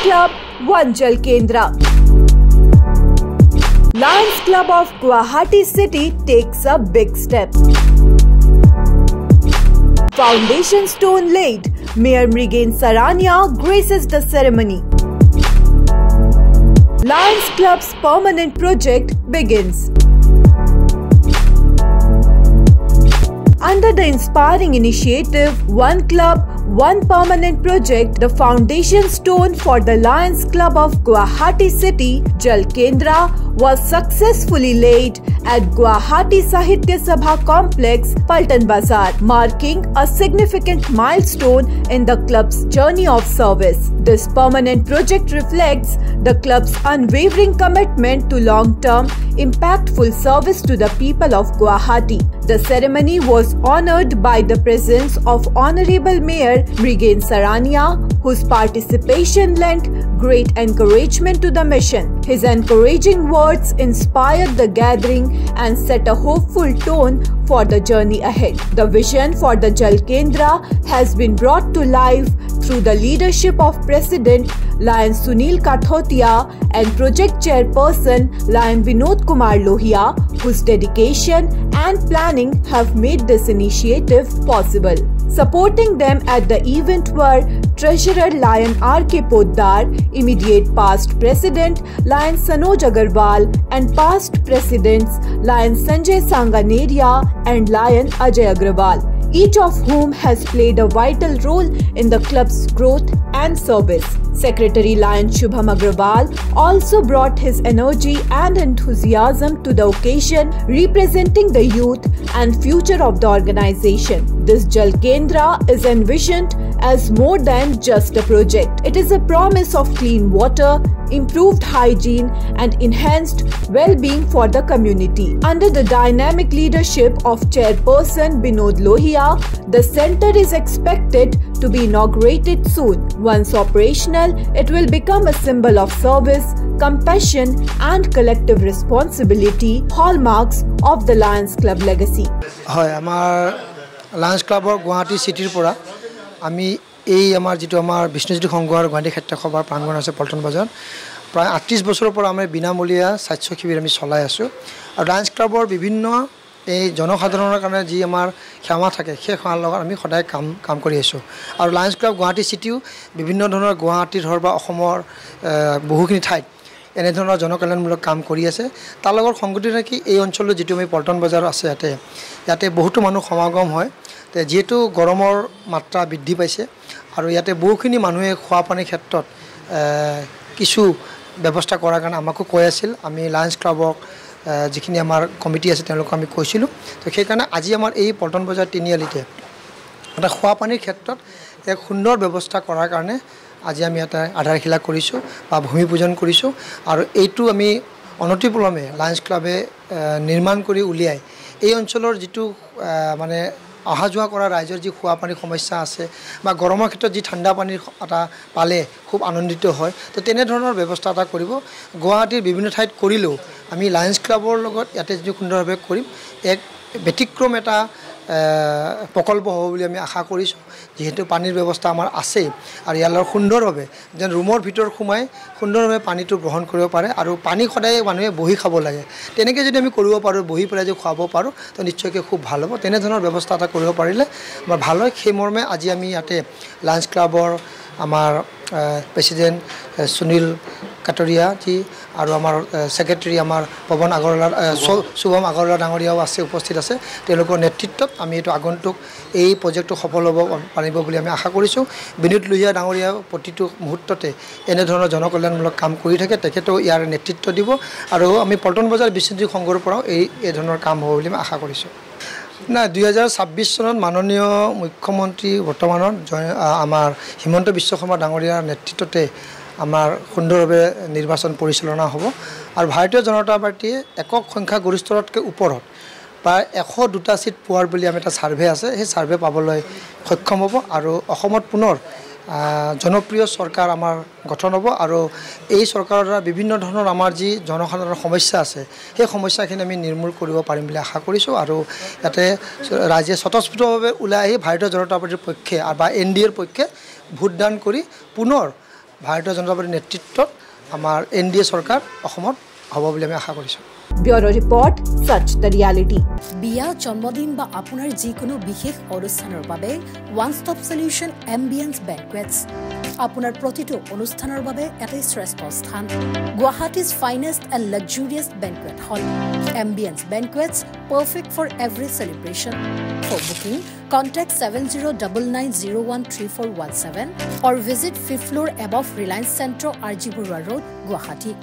Club, One Jal Kendra. Lions Club of Guwahati City takes a big step. Foundation stone laid. Mayor Mrigen Sarania graces the ceremony. Lions Club's permanent project begins. Under the inspiring initiative One Club, One Permanent project, the foundation stone for the Lions Club of Guwahati City, Jal Kendra, was successfully laid at Guwahati Sahitya Sabha Complex, Paltan Bazar, marking a significant milestone in the club's journey of service. This permanent project reflects the club's unwavering commitment to long-term, impactful service to the people of Guwahati. The ceremony was honored by the presence of Honorable Mayor Mrigen Sarania, whose participation lent great encouragement to the mission. His encouraging words inspired the gathering and set a hopeful tone for the journey ahead. The vision for the Jal Kendra has been brought to life through the leadership of President Lion Sunil Kathotia and Project Chairperson Lion Vinod Kumar Lohia, whose dedication and planning have made this initiative possible. Supporting them at the event were Treasurer Lion R.K. Poddar, immediate past President Lion Sanoj Agarwal, and past Presidents Lion Sanjay Sanganeria and Lion Ajay Agrawal, each of whom has played a vital role in the club's growth and service. Secretary Lion Shubham Agrawal also brought his energy and enthusiasm to the occasion, representing the youth and future of the organization. This Jal Kendra is envisioned as more than just a project. It is a promise of clean water, improved hygiene, and enhanced well-being for the community. Under the dynamic leadership of Chairperson Vinod Lohia, the center is expected to be inaugurated soon. Once operational, it will become a symbol of service, compassion, and collective responsibility, hallmarks of the Lions Club legacy. Hi, our Lions Club of Guwahati City pora আমি এই আমাৰ যেটো আমাৰ বিষ্ণুজ্যোতি সংঘৰ গুৱাহাটী ক্ষেত্ৰ সভাৰ প্ৰাংগণ আছে পল্টন বজাৰ প্ৰায় 38 বছৰৰ পৰা আমি বিনামূলীয়া স্বাস্থ্য শিবিৰ আমি চলাই আছো আৰু লায়ন্স ক্লাবৰ বিভিন্ন এই জনসাধাৰণৰ কাৰণে যি আমাৰ ক্ষমা থাকে সেই ক্ষমাৰ লগত আমি সদায় কাম কৰি আছো আৰু লায়ন্স ক্লাব গুৱাহাটী সিটিও বিভিন্ন ধৰণৰ গুৱাহাটীৰ হৰ বা অসমৰ বহুখিনি ঠাইত এনে ধৰণৰ জনকল্যাণমূলক কাম কৰি আছে তাৰ লগত সংগতি ৰাখি এই অঞ্চলৰ যেটো আমি পল্টন বজাৰ আছে ইয়াতে বহুতো মানুহ সমাগম হয় যেহেতু গৰমৰ মাত্ৰা বৃদ্ধি পাইছে আৰু ইয়াতে বহুখিনি মানুহে খোৱা পানীৰ ক্ষেত্ৰত কিছু ব্যৱস্থা কৰাৰ কাৰণে আমাকো কৈ আছিল আমি লায়ন্স ক্লাবক যিখিনি আমাৰ কমিটি আছে তেওঁলোকক আমি কৈছিলো তো সেই কাৰণে আজি আমাৰ এই পল্টন বজাৰ তিনিআলিতে এটা খোৱা পানীৰ ক্ষেত্ৰত এক সুন্দৰ ব্যৱস্থা কৰাৰ কাৰণে আজি আমি এটা আধাৰশিলা কৰিছো বা ভূমি পূজন কৰিছো আৰু এইটো আমি অনতিপলমে লায়ন্স ক্লাবে নিৰ্মাণ কৰি উলিয়াই এই অঞ্চলৰ যেটো মানে অহা যোৱা কৰা ৰাইজৰ যি খোৱা পানীৰ সমস্যা আছে বা গৰমৰ ক্ষেত্ৰত যি ঠাণ্ডা পানীৰ এটা পালে খুব আনন্দিত হয় তো তেনে ধৰণৰ ব্যৱস্থা এটা কৰিব গুৱাহাটীৰ বিভিন্ন ঠাইত কৰিলেও আমি লায়ন্স ক্লাবৰ লগত ইয়াতে যি সুন্দৰভাৱে কৰিম এক ব্যতিক্ৰম এটা প্ৰকল্প হ'ব বুলি আমি আশা কৰিছো যেহেতু পানীৰ ব্যৱস্থা আমাৰ আছে আৰু ইয়াৰ সুন্দৰভাৱে যেন ৰুমৰ ভিতৰ সোমাই সুন্দৰভাৱে পানীটো গ্ৰহণ কৰিব পাৰে আৰু পানী সদায় মানুহে বহি খাব লাগে তেনেকৈ যদি আমি কৰিব পাৰো বহি পেলাই যদি খুৱাব পাৰো তো নিশ্চয়কৈ খুব ভাল হ'ব তেনে ধৰণৰ ব্যৱস্থা এটা কৰিব পাৰিলে আমাৰ ভাল হয় সেই মৰ্মে আজি আমি ইয়াতে লায়ন্স ক্লাবৰ আমাৰ প্ৰেসিডেন্ট সুনীল কাটৰিয়া জি আৰু আমাৰ সেক্ৰেটাৰী আমাৰ পৱন আগৰৱালা শুভম আগৰৱালা ডাঙৰীয়াও আছে উপস্থিত আছে তেওঁলোকৰ নেতৃত্বত আমি এটো আগন্তুক এই প্ৰজেক্টটো সফল হ'ব পাৰিব বুলি আমি আশা কৰিছো বিনোদ লুহিয়া ডাঙৰীয়া প্ৰতিটো মুহূৰ্ততে এনে ধৰণৰ জনকল্যাণমূলক কাম কৰি থাকে তেখেতো ইয়াৰ নেতৃত্ব দিব আৰু আমি পল্টন বজাৰ বিষ্ণুজ্যোতি সংঘৰ পৰাও এই ধৰণৰ কাম হ'ব বুলি আমি আশা কৰিছো না 2026 চনত মাননীয় মুখ্যমন্ত্ৰী বৰ্তমানৰ আমাৰ হিমন্ত বিশ্ব শৰ্মা ডাঙৰীয়াৰ নেতৃত্বতে আমাৰ সুন্দৰভাৱে নিৰ্বাচন পৰিচালনা হ'ব আৰু ভাৰতীয় জনতা পাৰ্টিয়ে একক সংখ্যা গৰিষ্ঠতকৈ ওপৰত প্ৰায় 102টা সিট পোৱাৰ বুলি আমি এটা সাৰ্ভে আছে সেই সাৰ্ভে পাবলৈ সক্ষম হ'ব আৰু অসমত পুনৰ জনপ্ৰিয় চৰকাৰ আমাৰ গঠন হ'ব আৰু এই চৰকাৰৰ দ্বাৰা বিভিন্ন ধৰণৰ আমাৰ যি জনসাধাৰণৰ সমস্যা আছে সেই সমস্যাখিনি আমি নিৰ্মূল কৰিব পাৰিম বুলি আশা কৰিছো আৰু ইয়াতে ৰাজ্য স্বতঃস্ফূৰ্তভাৱে ওলাই আহি ভাৰতীয় জনতা পাৰ্টিৰ পক্ষে বা এনডিএৰ পক্ষে ভোটদান কৰি পুনৰ ভাৰতীয় জনতা পাৰ্টিৰ নেতৃত্বত আমাৰ NDA চৰকাৰ অসমত হ'ব বুলি আমি আশা কৰিছোঁ। Bureau Report, Such the Reality. বিয়া জন্মদিন বা আপোনাৰ যিকোনো বিশেষ অনুষ্ঠানৰ বাবে one stop solution Ambience banquets আপোনাৰ প্ৰতিটো অনুষ্ঠানৰ বাবে এটাই শ্ৰেষ্ঠ স্থান Guwahati's finest and luxurious banquet hall Ambience banquets perfect for every celebration. For booking, contact 7099013417 or visit 5th floor above Reliance Centro, RG Burwa Road, Guwahati.